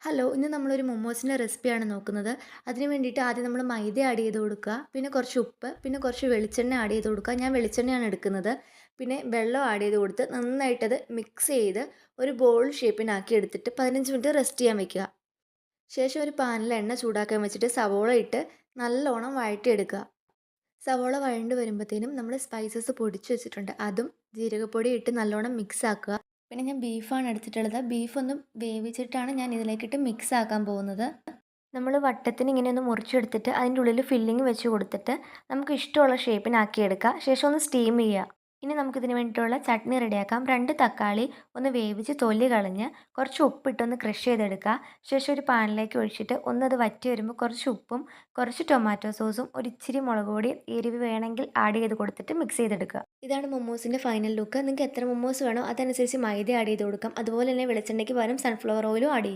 Hello, ഇന്ന് നമ്മളൊരു മൊമോസിൻ്റെ റെസിപ്പിയാണ് നോക്കുന്നത്. അതിന് വേണ്ടിയിട്ട് ആദ്യം നമ്മൾ മൈദ ആഡ് ചെയ്ത് കൊടുക്കുക, പിന്നെ കുറച്ച് ഉപ്പ്, പിന്നെ കുറച്ച് വെളിച്ചെണ്ണ ആഡ് ചെയ്ത് കൊടുക്കുക. ഞാൻ വെളിച്ചെണ്ണയാണ് എടുക്കുന്നത്. പിന്നെ വെള്ളം ആഡ് ചെയ്ത് കൊടുത്ത് നന്നായിട്ടത് മിക്സ് ചെയ്ത് ഒരു ബോൾ ഷേപ്പിനാക്കി എടുത്തിട്ട് 15 മിനിറ്റ് റെസ്റ്റ് ചെയ്യാൻ വെക്കുക. ശേഷം ഒരു പാനിൽ എണ്ണ ചൂടാക്കാൻ വെച്ചിട്ട് സവോള ഇട്ട് നല്ലോണം വഴറ്റിയെടുക്കുക. സവോള വഴണ്ട് വരുമ്പോഴത്തേനും നമ്മൾ സ്പൈസസ് പൊടിച്ച് വെച്ചിട്ടുണ്ട്, അതും ജീരകപ്പൊടി ഇട്ട് നല്ലോണം മിക്സ് ആക്കുക. പിന്നെ ഞാൻ ബീഫാണ് എടുത്തിട്ടുള്ളത്. ബീഫ് ഒന്ന് വേവിച്ചിട്ടാണ് ഞാൻ ഇതിലേക്കിട്ട് മിക്സ് ആക്കാൻ പോകുന്നത്. നമ്മൾ വട്ടത്തിന് ഇങ്ങനെ ഒന്ന് മുറിച്ചെടുത്തിട്ട് അതിൻ്റെ ഉള്ളിൽ ഫില്ലിങ് വെച്ച് കൊടുത്തിട്ട് നമുക്ക് ഇഷ്ടമുള്ള ഷേപ്പിനാക്കിയെടുക്കുക. ശേഷം ഒന്ന് സ്റ്റീം ചെയ്യുക. ഇനി നമുക്കിതിന് വേണ്ടിയിട്ടുള്ള ചട്നി റെഡിയാക്കാം. 2 തക്കാളി ഒന്ന് വേവിച്ച് തൊലി കളഞ്ഞ് കുറച്ച് ഉപ്പിട്ടൊന്ന് ക്രഷ് ചെയ്തെടുക്കുക. ശേഷം ഒരു പാനിലേക്ക് ഒഴിച്ചിട്ട് ഒന്നത് വറ്റി വരുമ്പോൾ കുറച്ച് ഉപ്പും കുറച്ച് ടൊമാറ്റോ സോസും ഒരിച്ചിരി മുളക് പൊടിയും എരിവ് വേണമെങ്കിൽ ആഡ് ചെയ്ത് കൊടുത്തിട്ട് മിക്സ് ചെയ്തെടുക്കുക. ഇതാണ് മൊമോസിൻ്റെ ഫൈനൽ ലുക്ക്. നിങ്ങൾക്ക് എത്ര മൊമോസ് വേണോ അതനുസരിച്ച് മൈദ ആഡ് ചെയ്ത് കൊടുക്കാം. അതുപോലെ തന്നെ വെളിച്ചെണ്ണയ്ക്ക് പകരം സൺഫ്ലവർ ഓയിലും ആഡ് ചെയ്യാം.